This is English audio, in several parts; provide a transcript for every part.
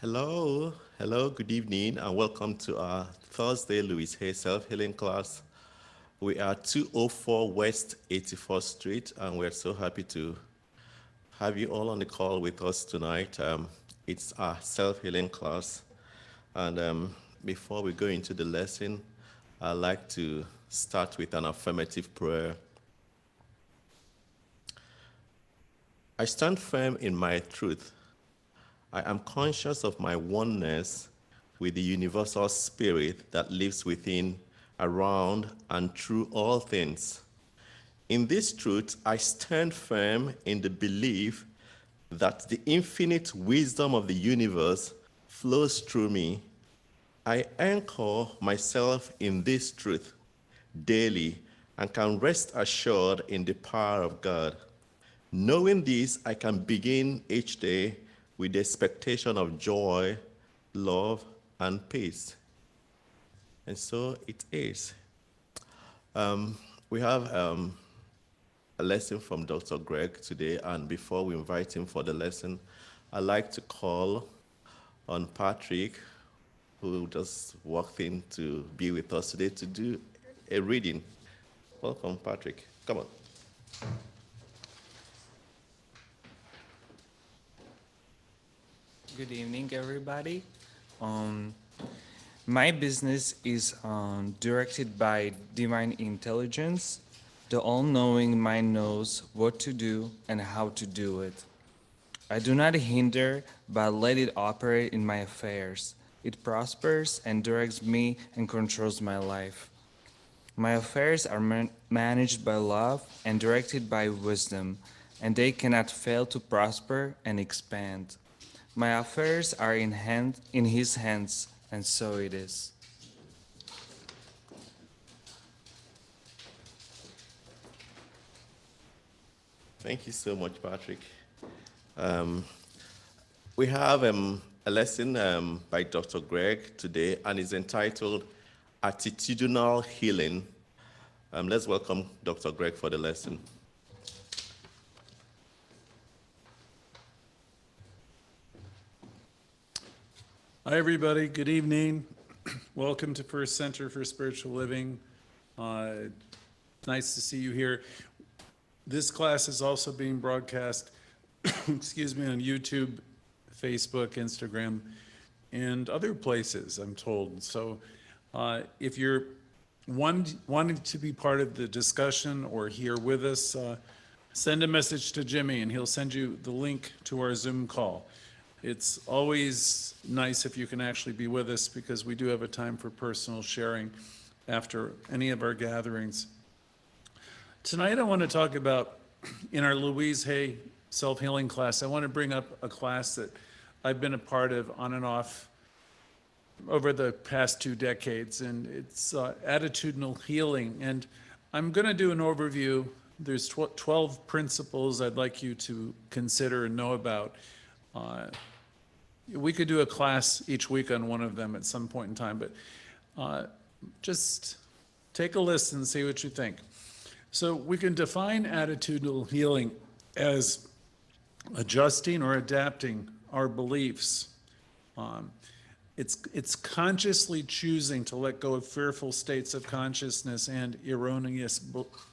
Hello, good evening, and welcome to our Thursday Louise Hay self-healing class. We are 204 West 84th Street, and we're so happy to have you all on the call with us tonight. It's our self-healing class, and before we go into the lesson, I'd like to start with an affirmative prayer. I stand firm in my truth. I am conscious of my oneness with the universal spirit that lives within, around, and through all things. In this truth, I stand firm in the belief that the infinite wisdom of the universe flows through me. I anchor myself in this truth daily and can rest assured in the power of God. Knowing this, I can begin each day with the expectation of joy, love, and peace. And so it is. We have a lesson from Dr. Greg today, and before we invite him for the lesson, I'd like to call on Patrick, who just walked in to be with us today, to do a reading. Welcome, Patrick. Come on. Good evening, everybody. My business is directed by divine intelligence. The all-knowing mind knows what to do and how to do it. I do not hinder, but let it operate in my affairs. It prospers and directs me and controls my life. My affairs are managed by love and directed by wisdom, and they cannot fail to prosper and expand. My affairs are in his hands, and so it is. Thank you so much, Patrick. We have a lesson by Dr. Greg today, and it's entitled Attitudinal Healing. Let's welcome Dr. Greg for the lesson. Hi, everybody. Good evening. Welcome to First Center for Spiritual Living. Nice to see you here. This class is also being broadcast, on YouTube, Facebook, Instagram, and other places, I'm told. So if you're wanting to be part of the discussion or here with us, send a message to Jimmy and he'll send you the link to our Zoom call. It's always nice if you can actually be with us because we do have a time for personal sharing after any of our gatherings. Tonight I want to talk about, in our Louise Hay self-healing class, I want to bring up a class that I've been a part of on and off over the past 2 decades, and it's attitudinal healing. And I'm going to do an overview. There's 12 principles I'd like you to consider and know about. We could do a class each week on one of them at some point in time, but just take a listen and see what you think. So we can define attitudinal healing as adjusting or adapting our beliefs. It's consciously choosing to let go of fearful states of consciousness and erroneous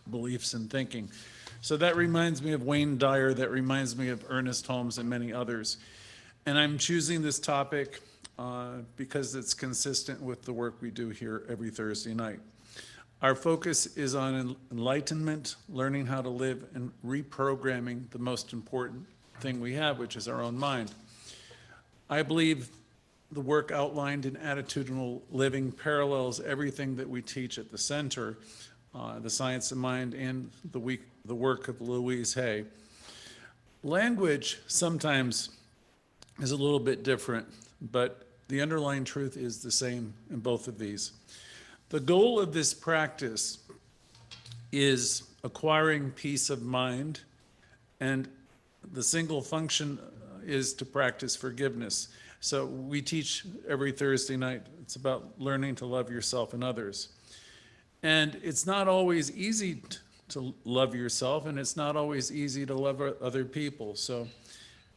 beliefs and thinking. So that reminds me of Wayne Dyer, that reminds me of Ernest Holmes and many others. And I'm choosing this topic because it's consistent with the work we do here every Thursday night. Our focus is on enlightenment, learning how to live, and reprogramming the most important thing we have, which is our own mind. I believe the work outlined in attitudinal living parallels everything that we teach at the center, the science of mind, and the work of Louise Hay. Language sometimes is a little bit different, but the underlying truth is the same in both of these. The goal of this practice is acquiring peace of mind, and the single function is to practice forgiveness. So we teach every Thursday night. It's about learning to love yourself and others. And it's not always easy to love yourself, and it's not always easy to love other people. So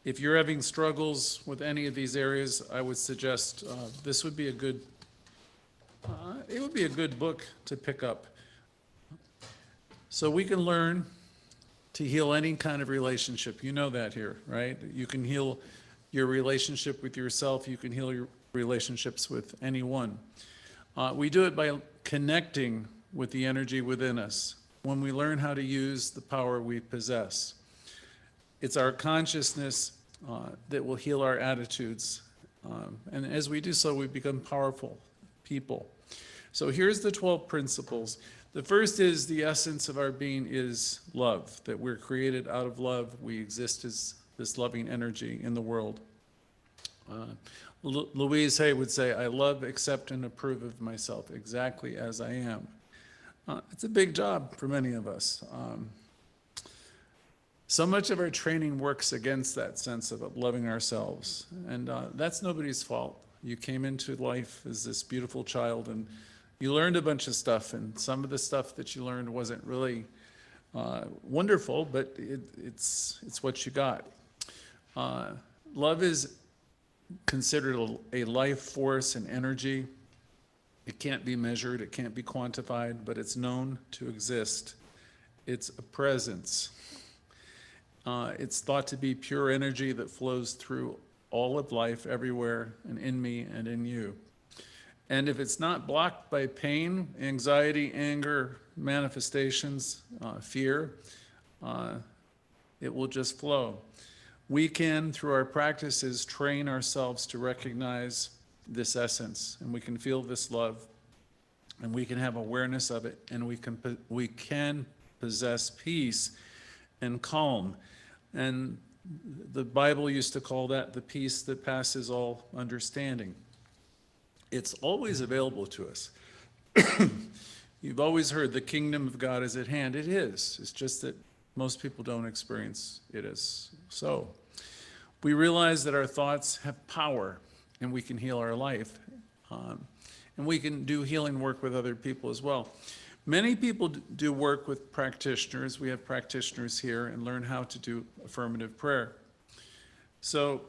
If you're having struggles with any of these areas, I would suggest this would be a good, it would be a good book to pick up. So we can learn to heal any kind of relationship. You know that here, right? You can heal your relationship with yourself. You can heal your relationships with anyone. We do it by connecting with the energy within us when we learn how to use the power we possess. It's our consciousness that will heal our attitudes. And as we do so, we become powerful people. So here's the 12 principles. The first is the essence of our being is love, that we're created out of love. We exist as this loving energy in the world. Louise Hay would say, I love, accept, and approve of myself exactly as I am. It's a big job for many of us. So much of our training works against that sense of loving ourselves, and that's nobody's fault. You came into life as this beautiful child, and you learned a bunch of stuff, and some of the stuff that you learned wasn't really wonderful, but it's what you got. Love is considered a life force and energy. It can't be measured, it can't be quantified, but it's known to exist. It's a presence. It's thought to be pure energy that flows through all of life, everywhere, and in me and in you. And if it's not blocked by pain, anxiety, anger, manifestations, fear, it will just flow. We can, through our practices, train ourselves to recognize this essence, and we can feel this love, and we can have awareness of it, and we can possess peace and calm. And the Bible used to call that the peace that passes all understanding. It's always available to us. You've always heard the kingdom of God is at hand. It is. It's just that most people don't experience it as so. We realize that our thoughts have power, and we can heal our life. And we can do healing work with other people as well. Many people do work with practitioners. We have practitioners here and learn how to do affirmative prayer. So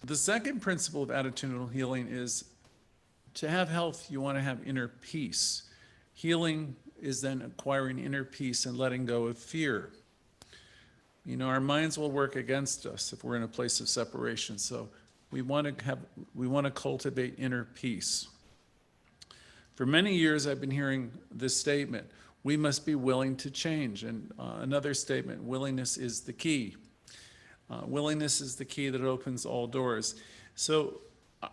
the second principle of attitudinal healing is to have health, you want to have inner peace. Healing is then acquiring inner peace and letting go of fear. You know, our minds will work against us if we're in a place of separation. So we want to cultivate inner peace. For many years, I've been hearing this statement: we must be willing to change. And another statement: willingness is the key. Willingness is the key that opens all doors. So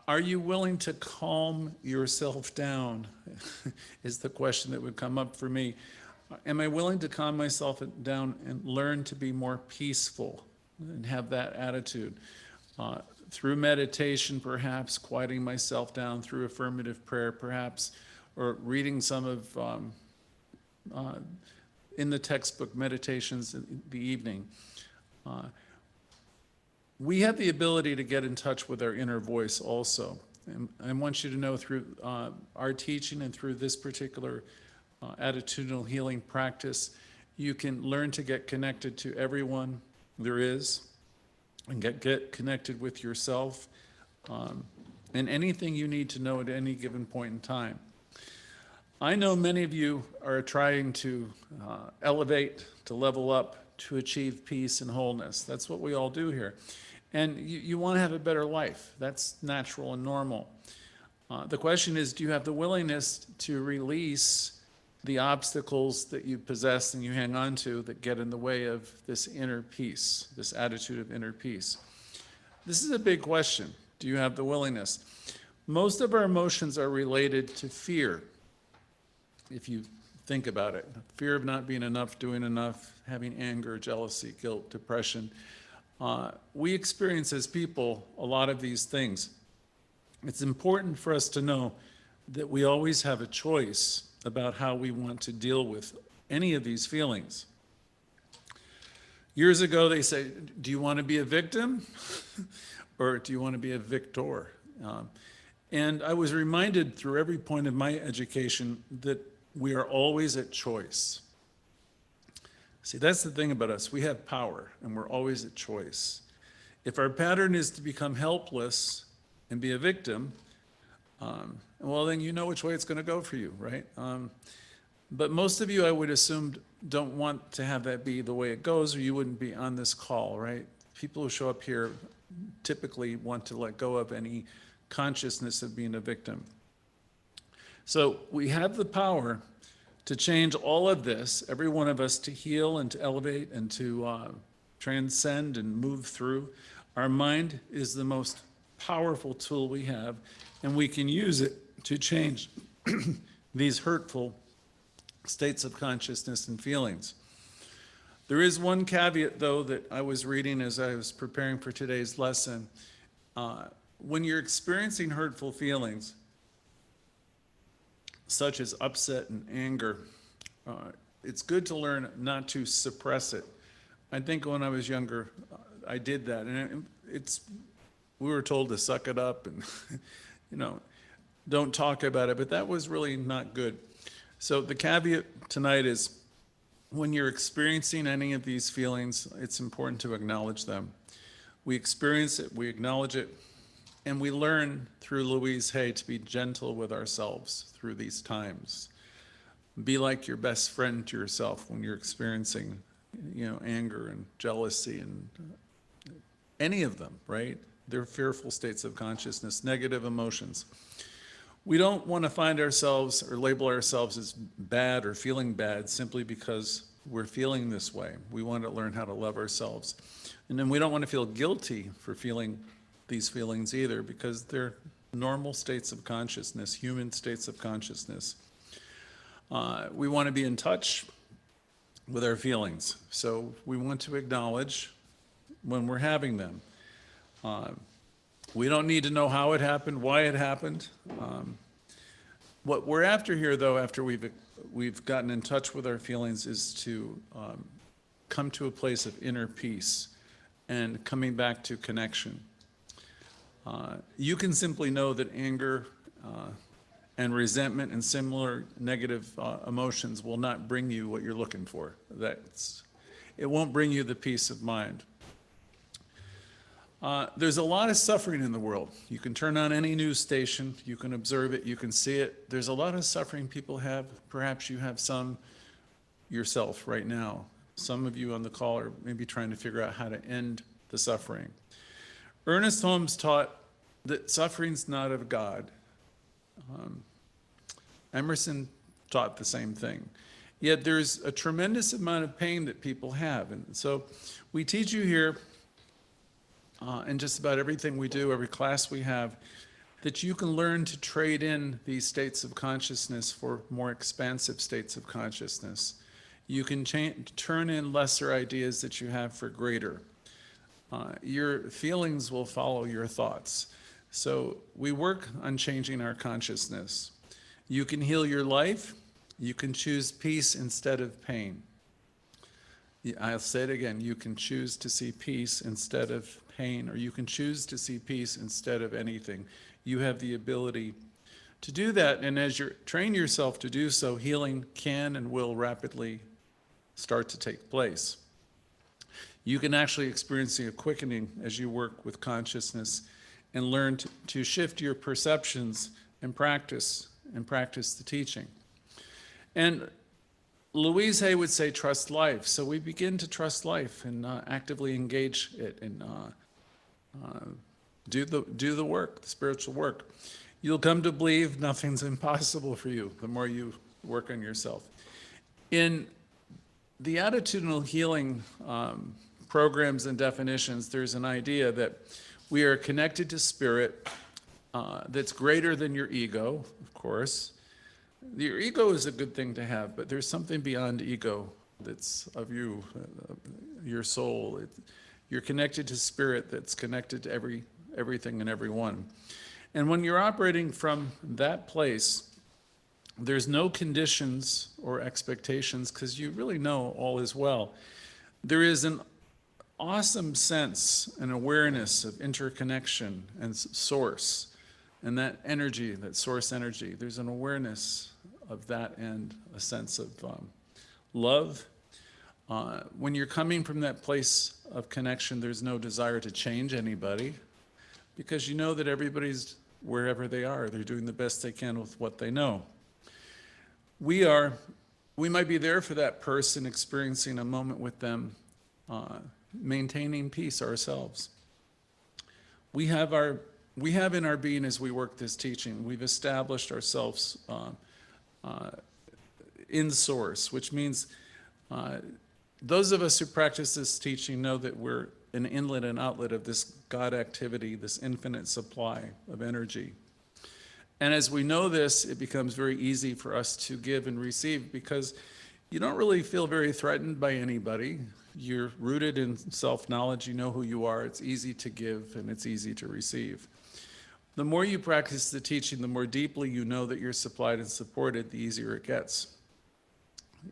are you willing to calm yourself down is the question that would come up for me. Am I willing to calm myself down and learn to be more peaceful and have that attitude? Through meditation, perhaps, quieting myself down, through affirmative prayer, perhaps, or reading some of, in the textbook, Meditations in the evening. We have the ability to get in touch with our inner voice also. And I want you to know through our teaching and through this particular attitudinal healing practice, you can learn to get connected to everyone there is and get connected with yourself and anything you need to know at any given point in time. I know many of you are trying to elevate, to level up, to achieve peace and wholeness. That's what we all do here. And you want to have a better life. That's natural and normal. The question is, do you have the willingness to release the obstacles that you possess and you hang on to that get in the way of this inner peace, this attitude of inner peace? This is a big question. Do you have the willingness? Most of our emotions are related to fear, if you think about it. Fear of not being enough, doing enough, having anger, jealousy, guilt, depression. We experience as people a lot of these things. It's important for us to know that we always have a choice about how we want to deal with any of these feelings. Years ago, they say, do you want to be a victim or do you want to be a victor? And I was reminded through every point of my education that we are always at choice. See, that's the thing about us. We have power, and we're always at choice. If our pattern is to become helpless and be a victim, well, then you know which way it's going to go for you, right? But most of you, I would assume, don't want to have that be the way it goes, or you wouldn't be on this call, right? People who show up here typically want to let go of any consciousness of being a victim. So we have the power to change all of this, every one of us, to heal and to elevate and to transcend and move through. Our mind is the most powerful tool we have, and we can use it to change these hurtful states of consciousness and feelings. There is one caveat, though, that I was reading as I was preparing for today's lesson. When you're experiencing hurtful feelings, such as upset and anger, it's good to learn not to suppress it. I think when I was younger, I did that, and we were told to suck it up and, don't talk about it, but that was really not good. So the caveat tonight is, when you're experiencing any of these feelings, it's important to acknowledge them. We experience it, we acknowledge it, and we learn through Louise Hay to be gentle with ourselves through these times. Be like your best friend to yourself when you're experiencing, anger and jealousy and any of them, right? They're fearful states of consciousness, negative emotions. We don't want to find ourselves or label ourselves as bad or feeling bad simply because we're feeling this way. We want to learn how to love ourselves. And then we don't want to feel guilty for feeling these feelings either, because they're normal states of consciousness, human states of consciousness. We want to be in touch with our feelings. So we want to acknowledge when we're having them. We don't need to know how it happened, why it happened. What we're after here, though, after we've gotten in touch with our feelings, is to come to a place of inner peace and coming back to connection. You can simply know that anger and resentment and similar negative emotions will not bring you what you're looking for. It won't bring you the peace of mind. There's a lot of suffering in the world. You can turn on any news station, you can observe it, you can see it. There's a lot of suffering people have. Perhaps you have some yourself right now. Some of you on the call are maybe trying to figure out how to end the suffering. Ernest Holmes taught that suffering's not of God. Emerson taught the same thing. Yet there's a tremendous amount of pain that people have. And so we teach you here, in just about everything we do, every class we have, that you can learn to trade in these states of consciousness for more expansive states of consciousness. You can turn in lesser ideas that you have for greater. Your feelings will follow your thoughts. So we work on changing our consciousness. You can heal your life. You can choose peace instead of pain. I'll say it again. You can choose to see peace instead of pain, or you can choose to see peace instead of anything. You have the ability to do that, and as you train yourself to do so, healing can and will rapidly start to take place. You can actually experience a quickening as you work with consciousness and learn to shift your perceptions and practice the teaching. And Louise Hay would say, trust life. So we begin to trust life and actively engage it and do the work, the spiritual work. You'll come to believe nothing's impossible for you the more you work on yourself. In the attitudinal healing programs and definitions, there's an idea that we are connected to spirit that's greater than your ego, of course. Your ego is a good thing to have, but there's something beyond ego that's of you, your soul. You're connected to spirit that's connected to everything and everyone. And when you're operating from that place, there's no conditions or expectations because you really know all is well. There is an awesome sense and awareness of interconnection and source. And that energy, that source energy, there's an awareness of that and a sense of love. When you're coming from that place of connection, there's no desire to change anybody because you know that everybody's wherever they are. They're doing the best they can with what they know. We might be there for that person, experiencing a moment with them, maintaining peace ourselves. We have in our being as we work this teaching, we've established ourselves in source, which means those of us who practice this teaching know that we're an inlet and outlet of this God activity, this infinite supply of energy. And as we know this, it becomes very easy for us to give and receive because you don't really feel very threatened by anybody. You're rooted in self-knowledge. You know who you are. It's easy to give and it's easy to receive. The more you practice the teaching, the more deeply you know that you're supplied and supported, the easier it gets.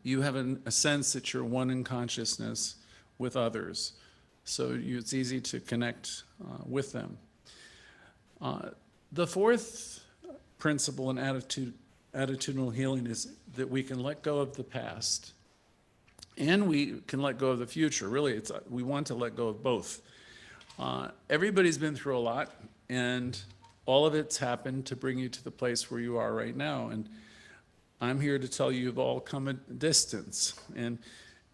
You have a sense that you're one in consciousness with others. So it's easy to connect with them. The fourth principle in attitudinal healing is that we can let go of the past and we can let go of the future. Really, we want to let go of both. Everybody's been through a lot, and all of it's happened to bring you to the place where you are right now. And I'm here to tell you you've all come a distance. And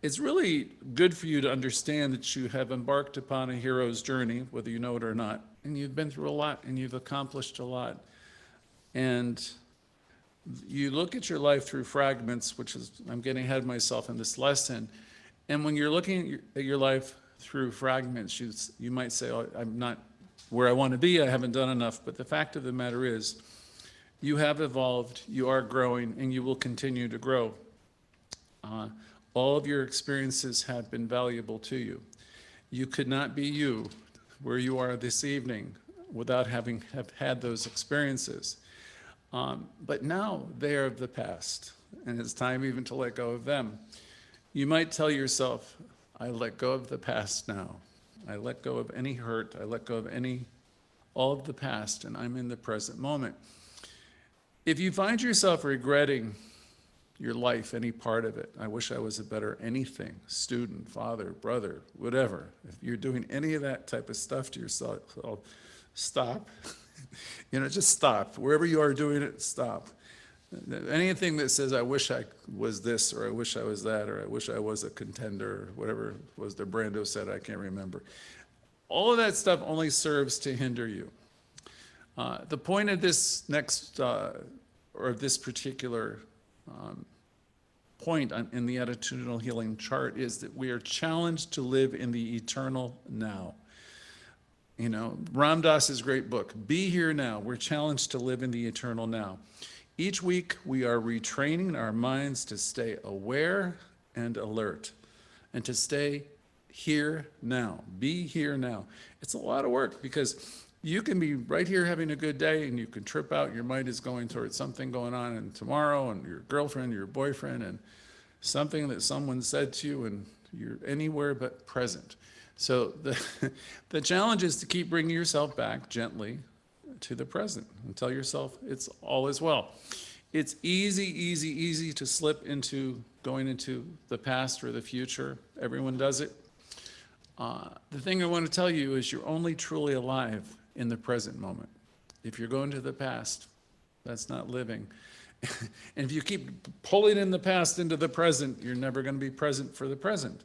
it's really good for you to understand that you have embarked upon a hero's journey, whether you know it or not. And you've been through a lot, and you've accomplished a lot. And you look at your life through fragments, which is, I'm getting ahead of myself in this lesson. And when you're looking at your life through fragments, you might say, oh, I'm not where I want to be, I haven't done enough. But the fact of the matter is, you have evolved, you are growing, and you will continue to grow. All of your experiences have been valuable to you. You could not be you where you are this evening without have had those experiences. But now they are of the past, and it's time even to let go of them. You might tell yourself, I let go of the past now. I let go of any hurt. I let go of all of the past, and I'm in the present moment. If you find yourself regretting your life, any part of it, I wish I was a better anything, student, father, brother, whatever. If you're doing any of that type of stuff to yourself, stop. Just stop. Wherever you are doing it, stop. Anything that says, I wish I was this, or I wish I was that, or I wish I was a contender, or whatever was the Brando said, I can't remember. All of that stuff only serves to hinder you. The point of this next, or this particular point in the attitudinal healing chart is that we are challenged to live in the eternal now. Ram Dass's great book, Be Here Now. We're challenged to live in the eternal now. Each week, we are retraining our minds to stay aware and alert and to stay here now. Be here now. It's a lot of work because you can be right here having a good day and you can trip out. Your mind is going towards something going on and tomorrow and your girlfriend, your boyfriend, and something that someone said to you, and you're anywhere but present. So the challenge is to keep bringing yourself back gently to the present and tell yourself it's all is well. It's easy to slip into going into the past or the future. Everyone does it. The thing I want to tell you is you're only truly alive in the present moment. If you're going to the past, that's not living. And if you keep pulling in the past into the present, you're never going to be present for the present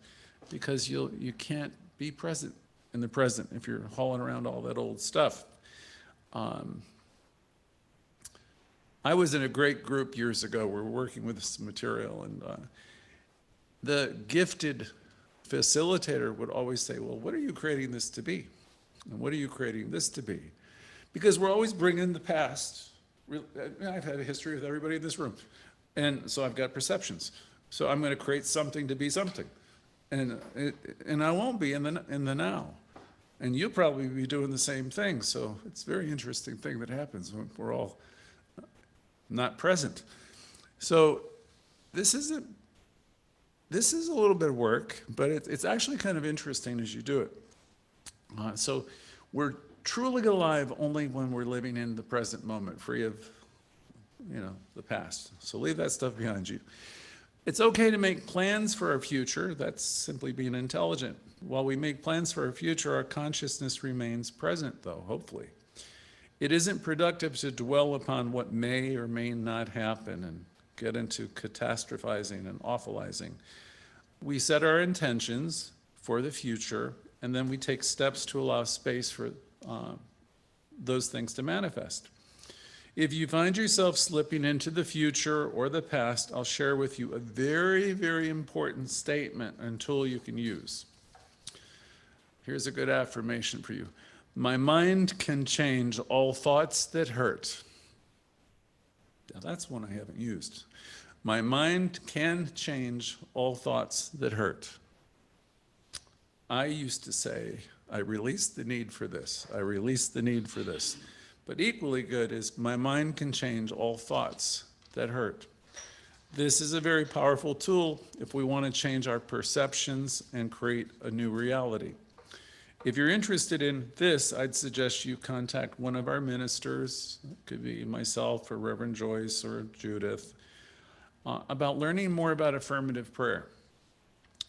because you can't be present in the present if you're hauling around all that old stuff. I was in a great group years ago. We were working with this material, and the gifted facilitator would always say, well, what are you creating this to be? And what are you creating this to be? Because we're always bringing the past. I've had a history with everybody in this room. And so I've got perceptions. So I'm going to create something to be something. And I won't be in the now. And you'll probably be doing the same thing. So it's a very interesting thing that happens when we're all not present. So this is a little bit of work, but it's actually kind of interesting as you do it. So we're truly alive only when we're living in the present moment, free of, the past. So leave that stuff behind you. It's okay to make plans for our future. That's simply being intelligent. While we make plans for our future, our consciousness remains present, though, hopefully. It isn't productive to dwell upon what may or may not happen and get into catastrophizing and awfulizing. We set our intentions for the future, and then we take steps to allow space for those things to manifest. If you find yourself slipping into the future or the past, I'll share with you a very, very important statement and tool you can use. Here's a good affirmation for you. My mind can change all thoughts that hurt. Now, that's one I haven't used. My mind can change all thoughts that hurt. I used to say, I release the need for this. I release the need for this. But equally good is my mind can change all thoughts that hurt. This is a very powerful tool if we want to change our perceptions and create a new reality. If you're interested in this, I'd suggest you contact one of our ministers, it could be myself or Reverend Joyce or Judith, about learning more about affirmative prayer.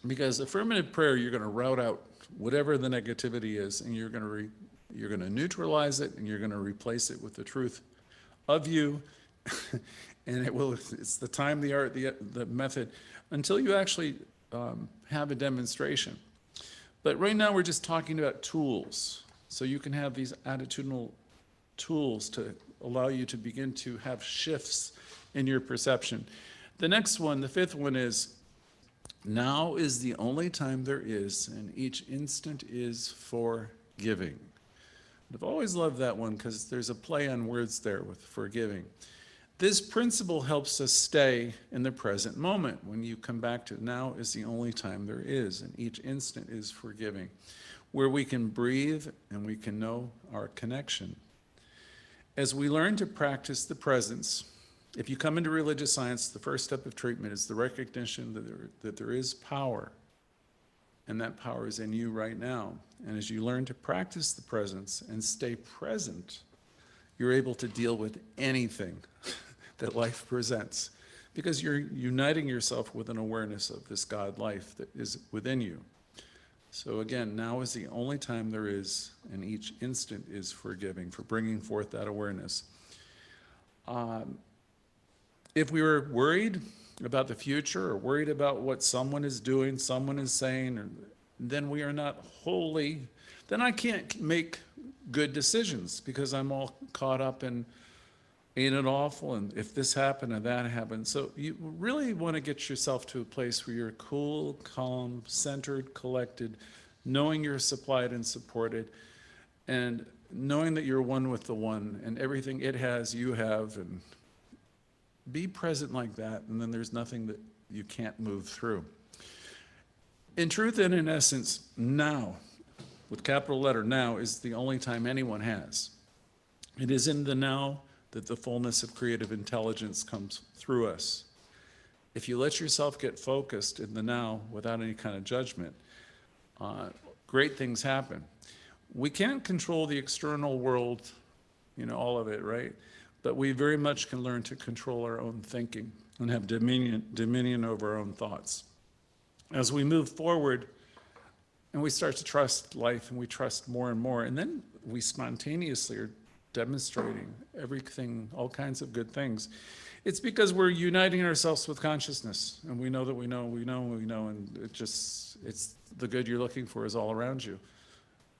Because affirmative prayer, you're going to route out whatever the negativity is, and you're going to neutralize it, and you're going to replace it with the truth of you. And it's the time, the art, the method, until you actually have a demonstration. But right now we're just talking about tools. So you can have these attitudinal tools to allow you to begin to have shifts in your perception. The next one, the fifth one, is now is the only time there is, and each instant is forgiving. I've always loved that one because there's a play on words there with forgiving. This principle helps us stay in the present moment. When you come back to now is the only time there is, and each instant is forgiving, where we can breathe and we can know our connection. As we learn to practice the presence, if you come into religious science, the first step of treatment is the recognition that there is power, and that power is in you right now. And as you learn to practice the presence and stay present, you're able to deal with anything that life presents, because you're uniting yourself with an awareness of this God life that is within you. So again, now is the only time there is, and each instant is forgiving, for bringing forth that awareness. If we were worried about the future or worried about what someone is doing, someone is saying, then we are not wholly, then I can't make good decisions because I'm all caught up in, ain't it awful, and if this happened and that happened. So you really want to get yourself to a place where you're cool, calm, centered, collected, knowing you're supplied and supported, and knowing that you're one with the one, and everything it has, you have, and be present like that, and then there's nothing that you can't move through. In truth and in essence, now, with capital letter now, is the only time anyone has. It is in the now that the fullness of creative intelligence comes through us. If you let yourself get focused in the now without any kind of judgment, great things happen. We can't control the external world, all of it, right? But we very much can learn to control our own thinking and have dominion over our own thoughts. As we move forward and we start to trust life and we trust more and more, and then we spontaneously are demonstrating everything, all kinds of good things. It's because we're uniting ourselves with consciousness, and we know that we know, and it's the good you're looking for is all around you.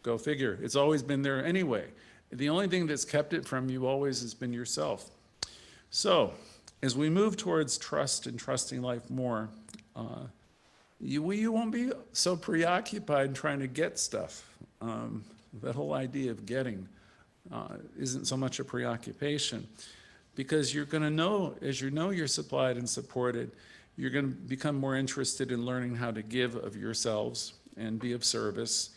Go figure. It's always been there anyway. The only thing that's kept it from you always has been yourself. So, as we move towards trust and trusting life more, you won't be so preoccupied trying to get stuff. That whole idea of getting isn't so much a preoccupation, because you're going to know, as you know you're supplied and supported, you're going to become more interested in learning how to give of yourselves and be of service.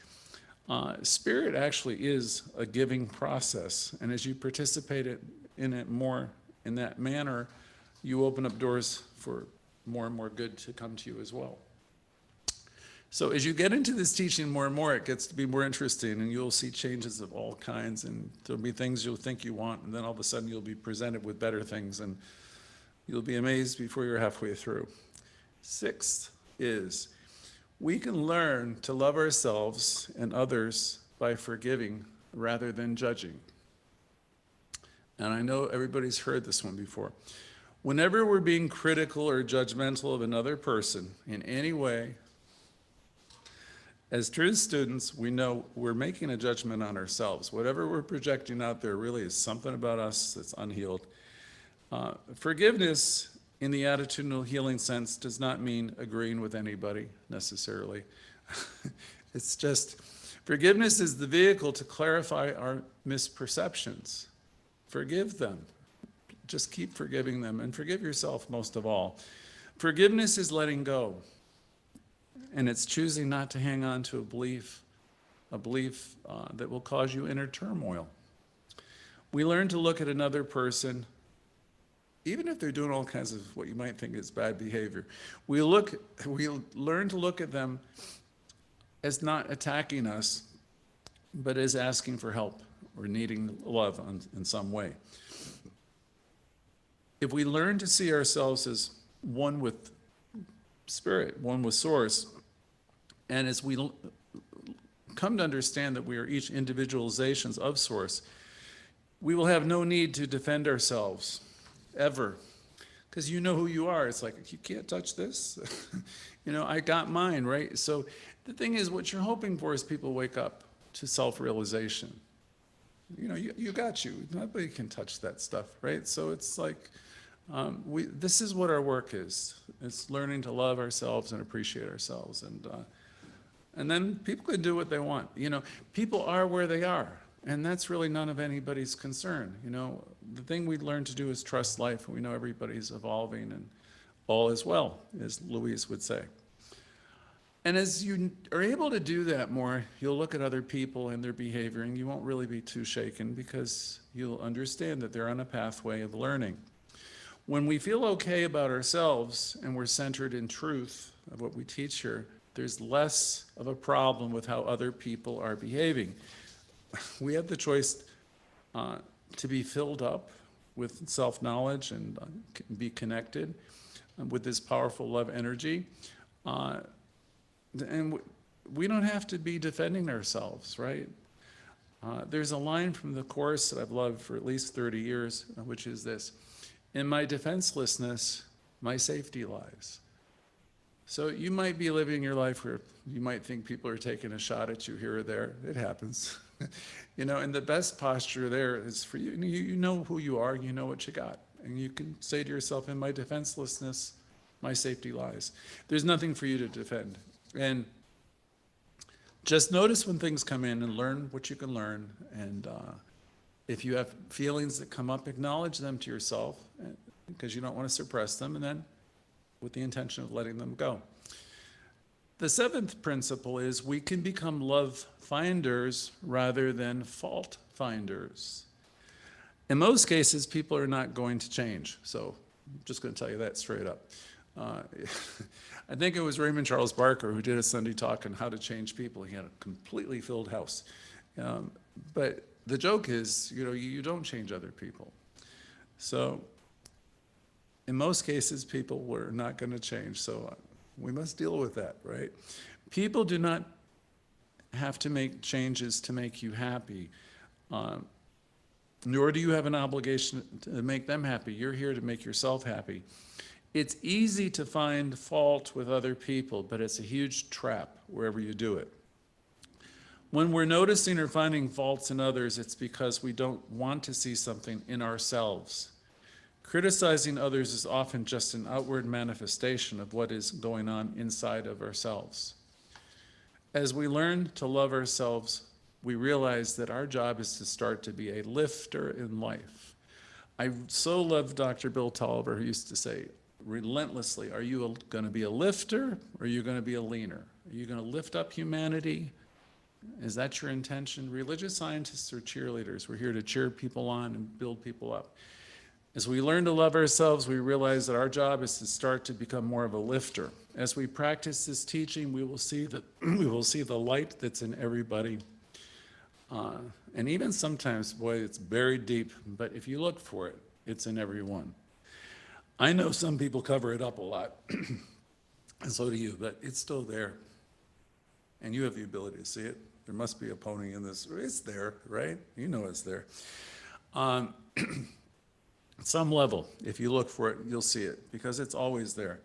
Spirit actually is a giving process, and as you participate in it more in that manner, you open up doors for more and more good to come to you as well. So as you get into this teaching more and more, it gets to be more interesting, and you'll see changes of all kinds, and there'll be things you'll think you want, and then all of a sudden you'll be presented with better things, and you'll be amazed before you're halfway through. Sixth is we can learn to love ourselves and others by forgiving rather than judging. And I know everybody's heard this one before. Whenever we're being critical or judgmental of another person in any way, as truth students, we know we're making a judgment on ourselves. Whatever we're projecting out there really is something about us that's unhealed. Forgiveness in the attitudinal healing sense does not mean agreeing with anybody necessarily. It's just, forgiveness is the vehicle to clarify our misperceptions. Forgive them. Just keep forgiving them, and forgive yourself most of all. Forgiveness is letting go, and it's choosing not to hang on to a belief that will cause you inner turmoil. We learn to look at another person, even if they're doing all kinds of what you might think is bad behavior. We learn to look at them as not attacking us, but as asking for help or needing love in some way. If we learn to see ourselves as one with spirit, one with source, and as we come to understand that we are each individualizations of source, we will have no need to defend ourselves ever, because you know who you are. It's like, you can't touch this. I got mine, right? So the thing is, what you're hoping for is people wake up to self-realization. You got you. Nobody can touch that stuff, right? So it's like, this is what our work is. It's learning to love ourselves and appreciate ourselves, and then people can do what they want. People are where they are, and that's really none of anybody's concern. The thing we learn to do is trust life. We know everybody's evolving, and all is well, as Louise would say. And as you are able to do that more, you'll look at other people and their behavior, and you won't really be too shaken, because you'll understand that they're on a pathway of learning. When we feel okay about ourselves and we're centered in truth of what we teach here, there's less of a problem with how other people are behaving. We have the choice to be filled up with self-knowledge and be connected with this powerful love energy. And we don't have to be defending ourselves, right? There's a line from the Course that I've loved for at least 30 years, which is this: in my defenselessness, my safety lies. So you might be living your life where you might think people are taking a shot at you here or there. It happens. And the best posture there is for you. You know who you are, you know what you got. And you can say to yourself, in my defenselessness, my safety lies. There's nothing for you to defend. And just notice when things come in and learn what you can learn. And if you have feelings that come up, acknowledge them to yourself, because you don't want to suppress them, and then with the intention of letting them go. The seventh principle is we can become love finders rather than fault finders. In most cases, people are not going to change. So I'm just going to tell you that straight up. I think it was Raymond Charles Barker who did a Sunday talk on how to change people. He had a completely filled house. But the joke is, you don't change other people. So in most cases, people were not going to change. So we must deal with that, right? People do not have to make changes to make you happy, nor do you have an obligation to make them happy. You're here to make yourself happy. It's easy to find fault with other people, but it's a huge trap wherever you do it. When we're noticing or finding faults in others, it's because we don't want to see something in ourselves. Criticizing others is often just an outward manifestation of what is going on inside of ourselves. As we learn to love ourselves, we realize that our job is to start to be a lifter in life. I so love Dr. Bill Tolliver, who used to say relentlessly, are you going to be a lifter, or are you going to be a leaner? Are you going to lift up humanity? Is that your intention? Religious scientists are cheerleaders. We're here to cheer people on and build people up. As we learn to love ourselves, we realize that our job is to start to become more of a lifter. As we practice this teaching, we will see the light that's in everybody. And even sometimes, boy, it's buried deep, but if you look for it, it's in everyone. I know some people cover it up a lot. and so do you, but it's still there. And you have the ability to see it. There must be a pony in this. It's there, right? You know it's there. At some level, if you look for it, you'll see it, because it's always there.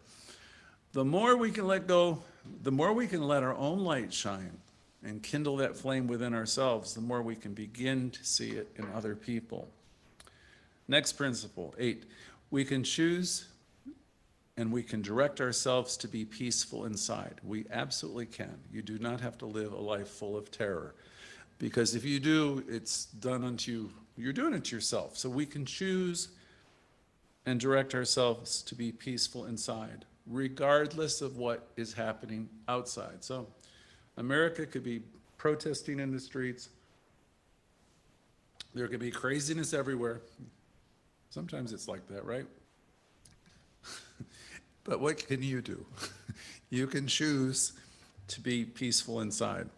The more we can let go, the more we can let our own light shine and kindle that flame within ourselves, the more we can begin to see it in other people. Next principle, 8. We can choose and we can direct ourselves to be peaceful inside. We absolutely can. You do not have to live a life full of terror, because if you do, it's done unto you. You're doing it to yourself. So we can choose and direct ourselves to be peaceful inside, regardless of what is happening outside. So America could be protesting in the streets. There could be craziness everywhere. Sometimes it's like that, right? But what can you do? You can choose to be peaceful inside.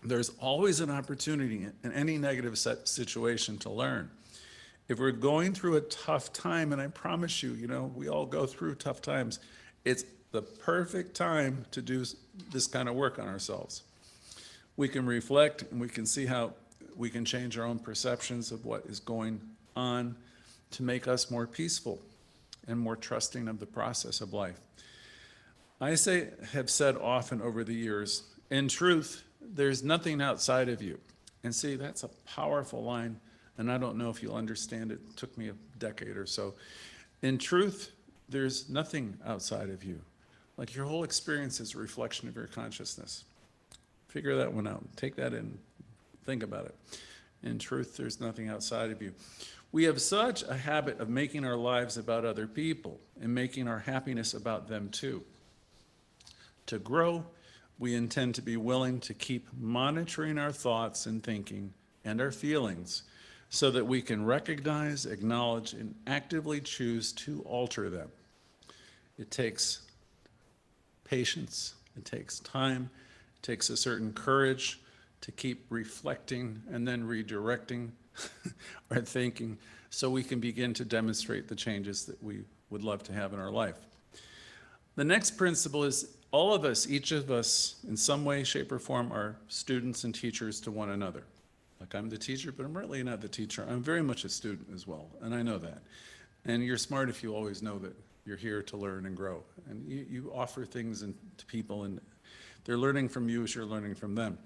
There's always an opportunity in any negative situation to learn. If we're going through a tough time, and I promise you, we all go through tough times, it's the perfect time to do this kind of work on ourselves. We can reflect and we can see how we can change our own perceptions of what is going on to make us more peaceful and more trusting of the process of life. I have said often over the years, in truth, there's nothing outside of you. And see, that's a powerful line, and I don't know if you'll understand it. It took me a decade or so. In truth, there's nothing outside of you. Like, your whole experience is a reflection of your consciousness. Figure that one out. Take that in. Think about it. In truth, there's nothing outside of you. We have such a habit of making our lives about other people and making our happiness about them too. To grow, we intend to be willing to keep monitoring our thoughts and thinking and our feelings so that we can recognize, acknowledge, and actively choose to alter them. It takes patience, it takes time, it takes a certain courage to keep reflecting and then redirecting our thinking so we can begin to demonstrate the changes that we would love to have in our life. The next principle is all of us, each of us, in some way, shape, or form, are students and teachers to one another. Like, I'm the teacher, but I'm really not the teacher. I'm very much a student as well, and I know that. And you're smart if you always know that you're here to learn and grow. And you offer things to people, and they're learning from you as you're learning from them.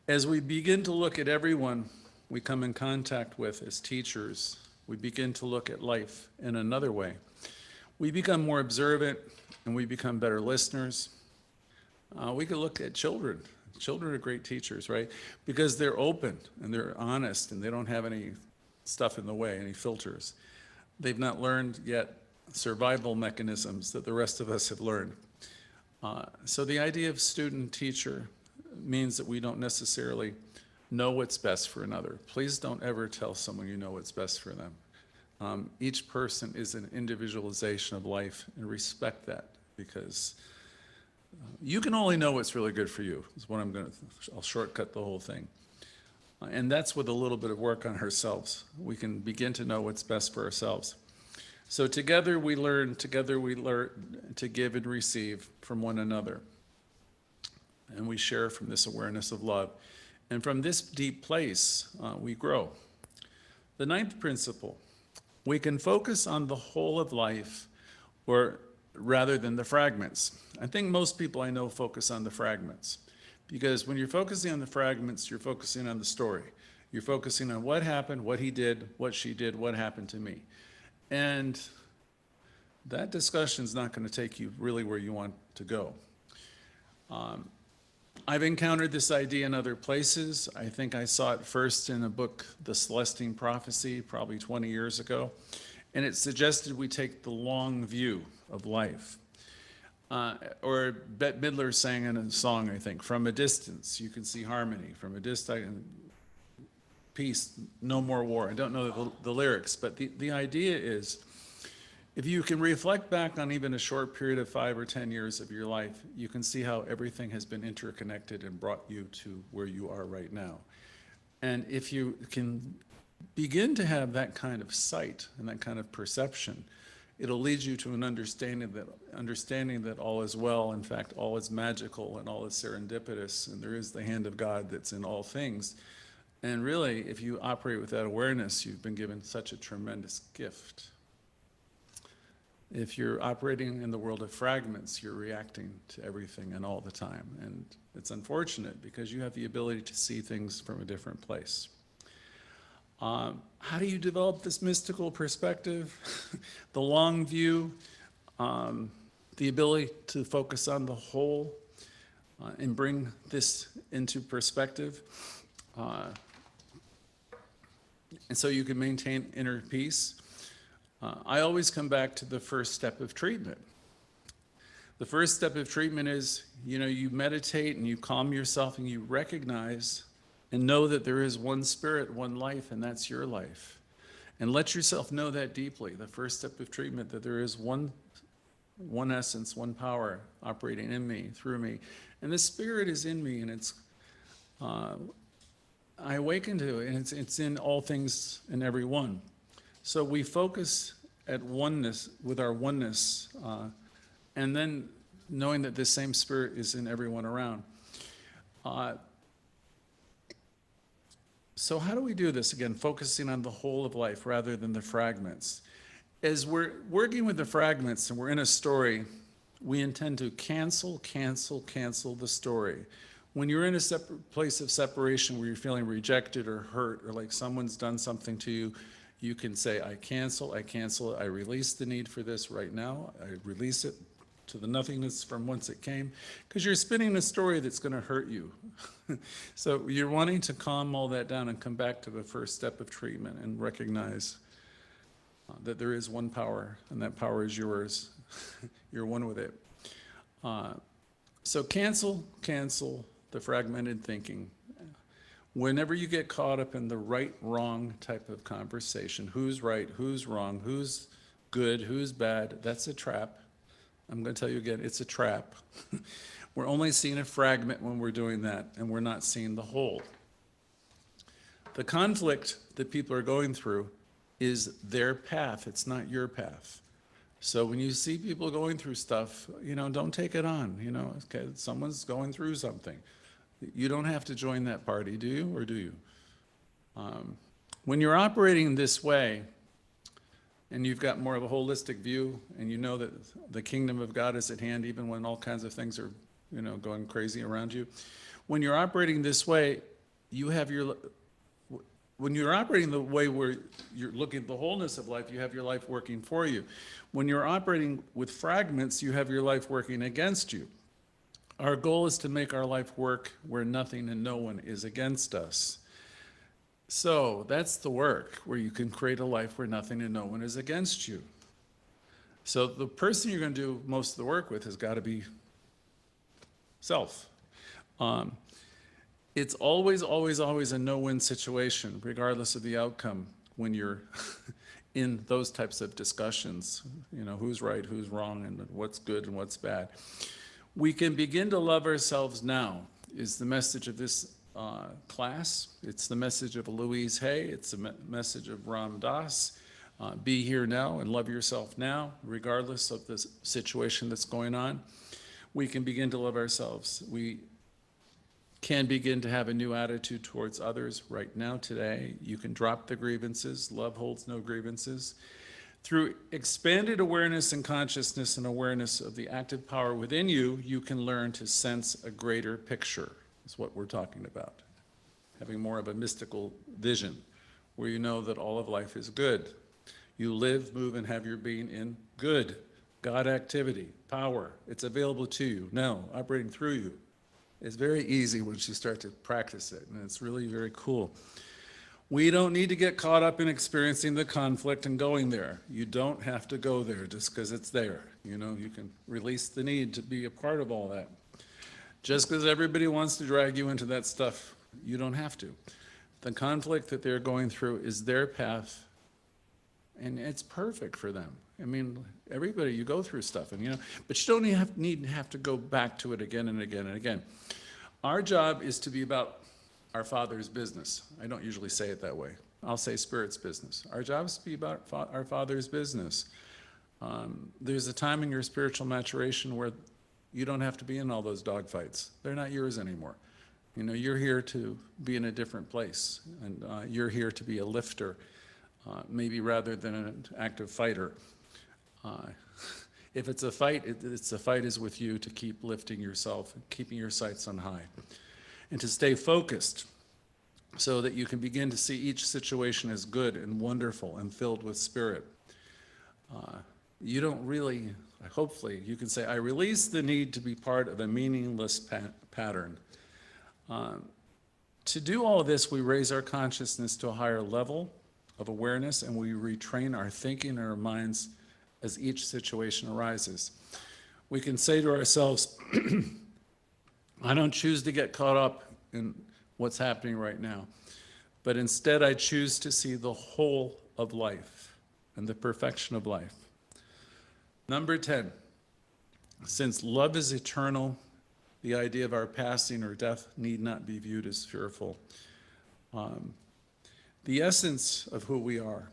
As we begin to look at everyone we come in contact with as teachers, we begin to look at life in another way. We become more observant, and we become better listeners. We could look at children. Children are great teachers, right? Because they're open and they're honest and they don't have any stuff in the way, any filters. They've not learned yet survival mechanisms that the rest of us have learned. So the idea of student-teacher means that we don't necessarily know what's best for another. Please don't ever tell someone you know what's best for them. Each person is an individualization of life, and respect that, because you can only know what's really good for you, is what I'll shortcut the whole thing. And that's with a little bit of work on ourselves. We can begin to know what's best for ourselves. So together we learn to give and receive from one another. And we share from this awareness of love. And from this deep place, we grow. The ninth principle, we can focus on the whole of life rather than the fragments. I think most people I know focus on the fragments, because when you're focusing on the fragments, you're focusing on the story. You're focusing on what happened, what he did, what she did, what happened to me. And that discussion is not going to take you really where you want to go. I've encountered this idea in other places. I think I saw it first in a book, The Celestine Prophecy, probably 20 years ago. And it suggested we take the long view of life. Or Bette Midler sang in a song, I think, from a distance, you can see harmony. From a distance, peace, no more war. I don't know the lyrics, but the idea is, if you can reflect back on even a short period of 5 or 10 years of your life, you can see how everything has been interconnected and brought you to where you are right now. And if you can begin to have that kind of sight and that kind of perception, it'll lead you to an understanding that all is well. In fact, all is magical and all is serendipitous, and there is the hand of God that's in all things. And really, if you operate with that awareness, you've been given such a tremendous gift. If you're operating in the world of fragments, you're reacting to everything and all the time. And it's unfortunate because you have the ability to see things from a different place. How do you develop this mystical perspective? The long view, the ability to focus on the whole and bring this into perspective. And so you can maintain inner peace. I always come back to the first step of treatment. The first step of treatment is, you meditate and you calm yourself and you recognize and know that there is one spirit, one life, and that's your life. And let yourself know that deeply. The first step of treatment, that there is one essence, one power operating in me, through me. And the spirit is in me, and it's, I awaken to it, and it's in all things and every one. So we focus at oneness, with our oneness, and then knowing that this same spirit is in everyone around. So how do we do this? Again, focusing on the whole of life rather than the fragments. As we're working with the fragments and we're in a story, we intend to cancel the story. When you're in a separate place of separation where you're feeling rejected or hurt or like someone's done something to you, you can say, I cancel it, I release the need for this right now, I release it to the nothingness from whence it came, because you're spinning a story that's going to hurt you. So you're wanting to calm all that down and come back to the first step of treatment and recognize that there is one power, and that power is yours. You're one with it. So cancel the fragmented thinking. Whenever you get caught up in the right-wrong type of conversation, who's right, who's wrong, who's good, who's bad, that's a trap. I'm going to tell you again, it's a trap. We're only seeing a fragment when we're doing that, and we're not seeing the whole. The conflict that people are going through is their path. It's not your path. So when you see people going through stuff, don't take it on. Okay, someone's going through something. You don't have to join that party, do you? Or do you? When you're operating this way, and you've got more of a holistic view, and you know that the kingdom of God is at hand even when all kinds of things are, going crazy around you. When you're operating this way, when you're operating the way where you're looking at the wholeness of life, you have your life working for you. When you're operating with fragments, you have your life working against you. Our goal is to make our life work where nothing and no one is against us. So that's the work, where you can create a life where nothing and no one is against you. So the person you're going to do most of the work with has got to be self. It's always a no-win situation, regardless of the outcome, when you're in those types of discussions. Who's right, who's wrong, and what's good and what's bad. We can begin to love ourselves now, is the message of this class. It's the message of Louise Hay. It's the message of Ram Dass. Be here now and love yourself now, regardless of the situation that's going on. We can begin to love ourselves. We can begin to have a new attitude towards others right now, today. You can drop the grievances. Love holds no grievances. Through expanded awareness and consciousness and awareness of the active power within you, you can learn to sense a greater picture. Is what we're talking about. Having more of a mystical vision where you know that all of life is good. You live, move, and have your being in good, God activity, power. It's available to you now, operating through you. It's very easy once you start to practice it, and it's really very cool. We don't need to get caught up in experiencing the conflict and going there. You don't have to go there just because it's there. You can release the need to be a part of all that. Just because everybody wants to drag you into that stuff, you don't have to. The conflict that they're going through is their path, and it's perfect for them. Everybody, you go through stuff, but you don't need to have to go back to it again and again and again. Our job is to be about our Father's business. I don't usually say it that way. I'll say Spirit's business. Our job is to be about our Father's business. There's a time in your spiritual maturation where you don't have to be in all those dogfights. They're not yours anymore. You know, you're here to be in a different place, and you're here to be a lifter, maybe rather than an active fighter. If it's a fight, the fight is with you to keep lifting yourself, keeping your sights on high, and to stay focused so that you can begin to see each situation as good and wonderful and filled with spirit. You don't really, hopefully, you can say, I release the need to be part of a meaningless pattern. To do all of this, we raise our consciousness to a higher level of awareness, and we retrain our thinking and our minds as each situation arises. We can say to ourselves, I don't choose to get caught up in what's happening right now, but instead I choose to see the whole of life and the perfection of life. Number 10, since love is eternal, the idea of our passing or death need not be viewed as fearful. The essence of who we are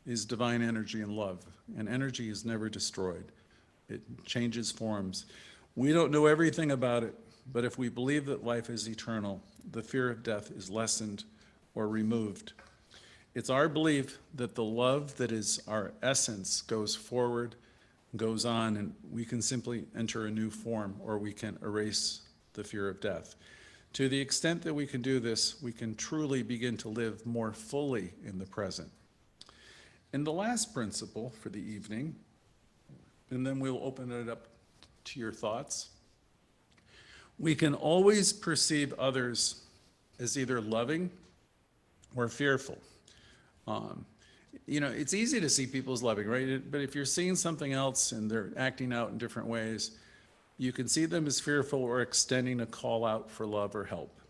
is divine energy and love, and energy is never destroyed. It changes forms. We don't know everything about it, but if we believe that life is eternal, the fear of death is lessened or removed. It's our belief that the love that is our essence goes forward, goes on, and we can simply enter a new form, or we can erase the fear of death. To the extent that we can do this, we can truly begin to live more fully in the present. And the last principle for the evening, and then we'll open it up to your thoughts. We can always perceive others as either loving or fearful. You know, it's easy to see people as loving, right? But if you're seeing something else and they're acting out in different ways, you can see them as fearful or extending a call out for love or help.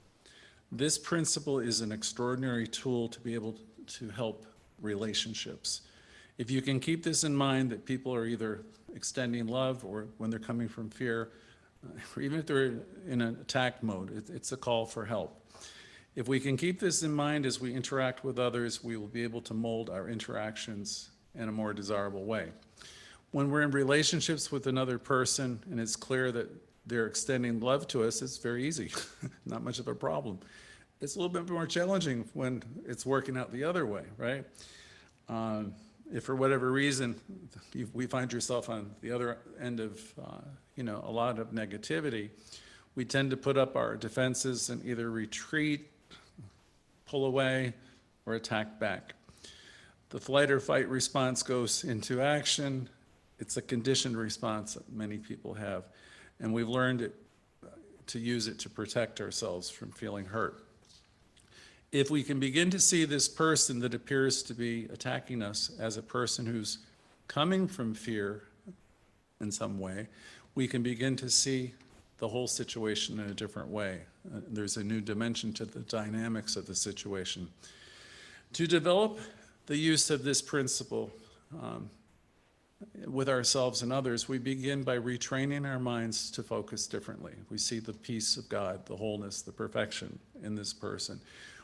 This principle is an extraordinary tool to be able to help relationships. If you can keep this in mind, that people are either extending love, or when they're coming from fear, or even if they're in an attack mode, it's a call for help. If we can keep this in mind as we interact with others, we will be able to mold our interactions in a more desirable way. When we're in relationships with another person and it's clear that they're extending love to us, it's very easy, not much of a problem. It's a little bit more challenging when it's working out the other way, right? If for whatever reason we find yourself on the other end of a lot of negativity, we tend to put up our defenses and either retreat, pull away, or attack back. The flight or fight response goes into action. It's a conditioned response that many people have, and we've learned to use it to protect ourselves from feeling hurt. If we can begin to see this person that appears to be attacking us as a person who's coming from fear in some way, we can begin to see the whole situation in a different way. There's a new dimension to the dynamics of the situation. To develop the use of this principle with ourselves and others, we begin by retraining our minds to focus differently. We see the peace of God, the wholeness, the perfection in this person.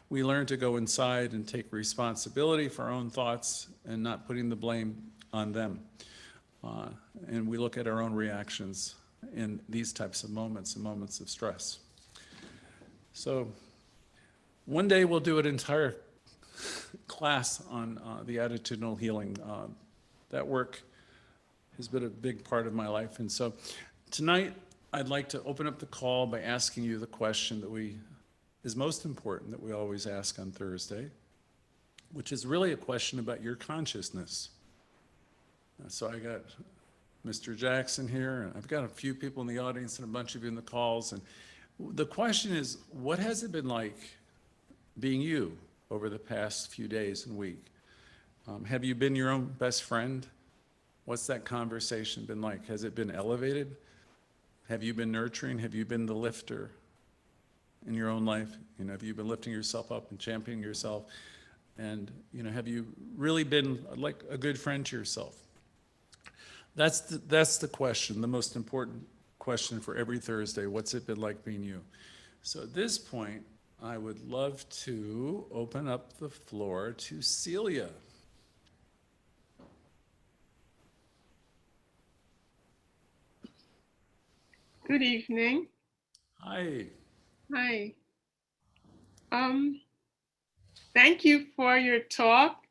We learn to go inside and take responsibility for our own thoughts and not putting the blame on them. And we look at our own reactions in these types of moments and moments of stress. So one day we'll do an entire class on the attitudinal healing. That work has been a big part of my life. And so tonight I'd like to open up the call by asking you the question that is most important, that we always ask on Thursday, which is really a question about your consciousness. So I got Mr. Jackson here, and I've got a few people in the audience and a bunch of you in the calls. And the question is, what has it been like being you over the past few days and week? Have you been your own best friend? What's that conversation been like? Has it been elevated? Have you been nurturing? Have you been the lifter in your own life? Have you been lifting yourself up and championing yourself? And have you really been like a good friend to yourself? That's the question, the most important question for every Thursday. What's it been like being you? So at this point, I would love to open up the floor to Celia. Good evening. Hi. Hi. Thank you for your talk.